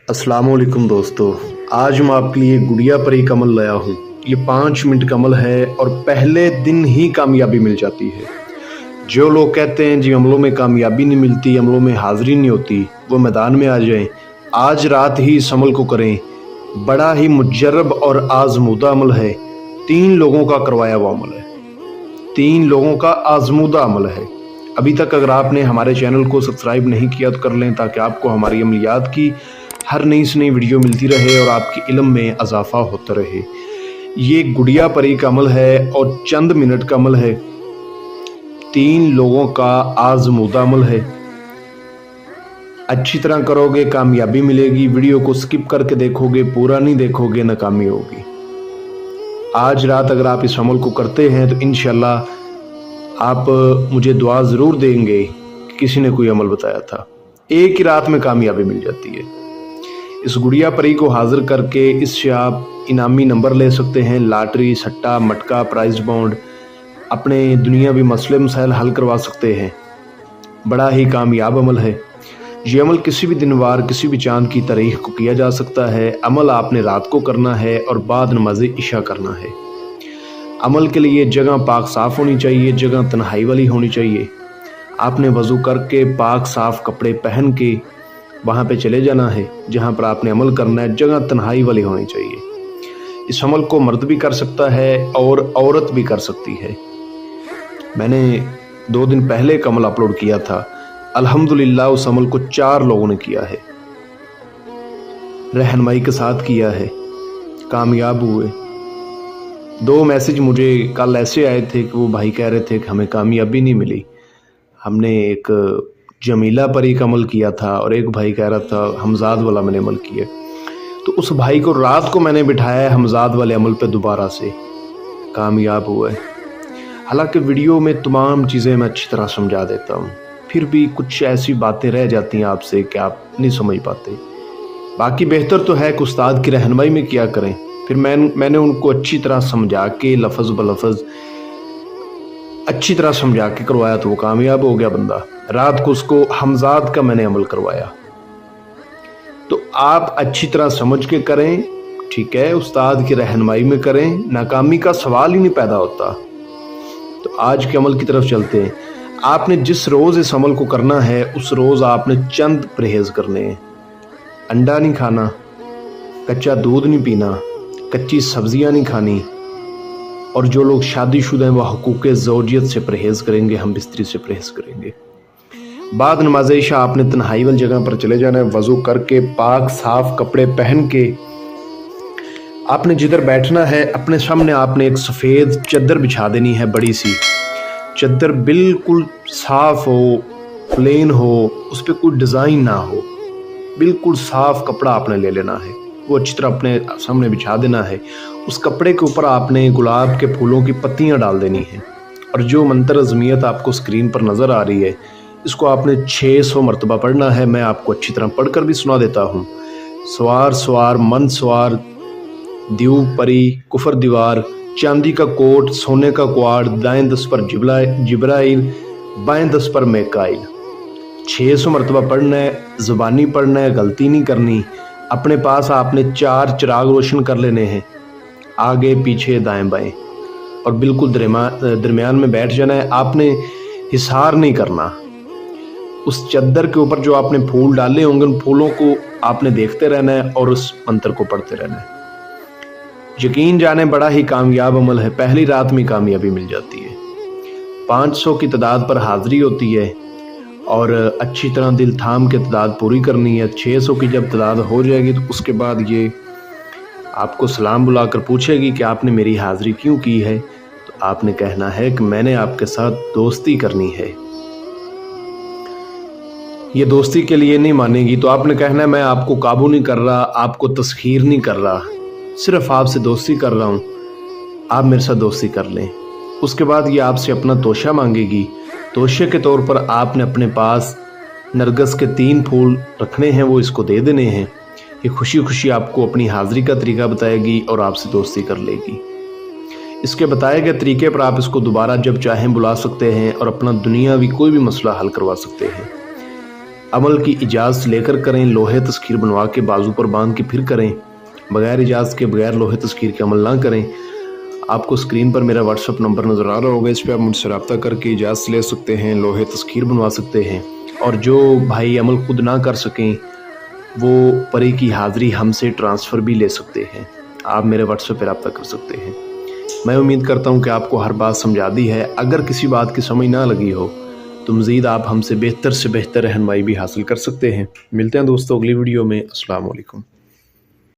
अस्सलाम वालेकुम दोस्तों, आज मैं आपके लिए गुड़िया परी का अमल लाया हूँ। ये 5 मिनट का अमल है और पहले दिन ही कामयाबी मिल जाती है। जो लोग कहते हैं जी अमलों में कामयाबी नहीं मिलती, अमलों में हाज़िरी नहीं होती, वो मैदान में आ जाएं। आज रात ही इस अमल को करें। बड़ा ही मुजर्रब और आज़मूदा अमल है। 3 लोगों का करवाया हुआ अमल है, 3 लोगों का आज़मूदा अमल है। अभी तक अगर आपने हमारे चैनल को सब्सक्राइब नहीं किया तो कर लें, ताकि आपको हमारी अमलियात की हर नई से नई वीडियो मिलती रहे और आपके इल्म में इजाफा होता रहे। ये गुड़िया परी का अमल है और चंद मिनट का अमल है। 3 लोगों का आज़मूदा अमल है। अच्छी तरह करोगे कामयाबी मिलेगी। वीडियो को स्किप करके देखोगे, पूरा नहीं देखोगे, नाकामी होगी। आज रात अगर आप इस अमल को करते हैं तो इंशाल्लाह आप मुझे दुआ ज़रूर देंगे कि किसी ने कोई अमल बताया था। एक ही रात में कामयाबी मिल जाती है। इस गुड़िया परी को हाजिर करके इससे आप इनामी नंबर ले सकते हैं, लॉटरी, सट्टा, मटका, प्राइज बॉन्ड, अपने दुनियावी मसले मसाइल हल करवा सकते हैं। बड़ा ही कामयाब अमल है। ये अमल किसी भी दिन वार, किसी भी चांद की तारीख को किया जा सकता है। अमल आपने रात को करना है और बाद नमाज इशा करना है। अमल के लिए जगह पाक साफ़ होनी चाहिए, जगह तन्हाई वाली होनी चाहिए। आपने वज़ू करके पाक साफ़ कपड़े पहन के वहाँ पे चले जाना है जहाँ पर आपने अमल करना है। जगह तन्हाई वाली होनी चाहिए। इस अमल को मर्द भी कर सकता है और औरत भी कर सकती है। मैंने 2 दिन पहले एक अमल अपलोड किया था। अल्हम्दुलिल्लाह उस अमल को 4 लोगों ने किया है, रहनुमाई के साथ किया है, कामयाब हुए। 2 मैसेज मुझे कल ऐसे आए थे कि वो भाई कह रहे थे कि हमें कामयाबी नहीं मिली। हमने एक जमीला परी का अमल किया था और एक भाई कह रहा था हमजाद वाला मैंने अमल किया। तो उस भाई को रात को मैंने बिठाया है हमजाद वाले अमल पे, दोबारा से कामयाब हुआ है। हालांकि वीडियो में तमाम चीज़ें मैं अच्छी तरह समझा देता हूँ, फिर भी कुछ ऐसी बातें रह जाती हैं आपसे कि आप नहीं समझ पाते। बाकी बेहतर तो है कि उस्ताद की रहनुमाई में किया करें। फिर मैंने उनको अच्छी तरह समझा के लफ्ज़ ब लफ्ज़ अच्छी तरह समझा के करवाया तो वो कामयाब हो गया बंदा। रात को उसको हमजाद का मैंने अमल करवाया। तो आप अच्छी तरह समझ के करें, ठीक है, उस्ताद की रहनुमाई में करें। नाकामी का सवाल ही नहीं पैदा होता। तो आज के अमल की तरफ चलते हैं। आपने जिस रोज़ इस अमल को करना है उस रोज़ आपने चंद परहेज़ करने हैं। अंडा नहीं खाना, कच्चा दूध नहीं पीना, कच्ची सब्जियां नहीं खानी, और जो लोग शादीशुदा हैं वह हुकूक ज़ौजियत से परहेज़ करेंगे, हम बिस्तरी से परहेज़ करेंगे। बाद नमाज इशा आपने तन्हाई वाली जगह पर चले जाना है। वज़ू करके पाक साफ़ कपड़े पहन के आपने जिधर बैठना है अपने सामने आपने एक सफ़ेद चद्दर बिछा देनी है। बड़ी सी चद्दर, बिल्कुल साफ़ हो, प्लेन हो, उस पर कोई डिज़ाइन ना हो, बिल्कुल साफ़ कपड़ा आपने ले लेना है। वो अच्छी तरह अपने सामने बिछा देना है। उस कपड़े के ऊपर आपने गुलाब के फूलों की पत्तियां डाल देनी है। और जो मंत्र अज़मियत आपको स्क्रीन पर नज़र आ रही है, इसको आपने 600 मरतबा पढ़ना है। मैं आपको अच्छी तरह पढ़कर भी सुना देता हूँ। सवार सवार मन सवार, दीव परी कुफर दीवार, चांदी का कोट सोने का क्वाड, दाएं 10 पर जिब्राइल, बाएं 10 पर मेकाइल। 600 मरतबा पढ़ना है, ज़ुबानी पढ़ना है, गलती नहीं करनी। अपने पास आपने 4 चिराग रोशन कर लेने हैं, आगे पीछे दाएं बाएं, और बिल्कुल दरमियान में बैठ जाना है। आपने हिसार नहीं करना। उस चद्दर के ऊपर जो आपने फूल डाले होंगे उन फूलों को आपने देखते रहना है और उस मंत्र को पढ़ते रहना है। यकीन जाने बड़ा ही कामयाब अमल है। पहली रात में कामयाबी मिल जाती है। 500 की तादाद पर हाज़िरी होती है और अच्छी तरह दिल थाम के तादाद पूरी करनी है। 600 की जब तादाद हो जाएगी तो उसके बाद ये आपको सलाम बुलाकर पूछेगी कि आपने मेरी हाज़िरी क्यों की है। तो आपने कहना है कि मैंने आपके साथ दोस्ती करनी है। ये दोस्ती के लिए नहीं मानेगी तो आपने कहना है मैं आपको काबू नहीं कर रहा, आपको तस्खीर नहीं कर रहा, सिर्फ आपसे दोस्ती कर रहा हूँ, आप मेरे साथ दोस्ती कर लें। उसके बाद ये आपसे अपना तोशा मांगेगी। तोशे के तौर पर आपने अपने पास नरगिस के 3 फूल रखने हैं, वो इसको दे देने हैं। ये खुशी खुशी आपको अपनी हाज़िरी का तरीका बताएगी और आपसे दोस्ती कर लेगी। इसके बताए गए तरीके पर आप इसको दोबारा जब चाहें बुला सकते हैं और अपना दुनियावी कोई भी मसला हल करवा सकते हैं। अमल की इजाज़त लेकर करें, लोहे तस्खीर बनवा के बाजू पर बांध के फिर करें। बगैर इजाज़त के, बगैर लोहे तस्खीर के अमल ना करें। आपको स्क्रीन पर मेरा व्हाट्सअप नंबर नज़र आ रहा होगा, इस पर आप मुझसे रब्ता करके इजाज़त ले सकते हैं, लोहे तस्खीर बनवा सकते हैं। और जो भाई अमल खुद ना कर सकें वो परी की हाज़िरी हमसे ट्रांसफ़र भी ले सकते हैं। आप मेरे व्हाट्सएप पर रब्ता कर सकते हैं। मैं उम्मीद करता हूँ कि आपको हर बात समझा दी है। अगर किसी बात की समझ ना लगी हो तो मज़ीद आप हमसे बेहतर से बेहतर रहनुमाई भी हासिल कर सकते हैं। मिलते हैं दोस्तों अगली वीडियो में। अस्सलाम वालेकुम।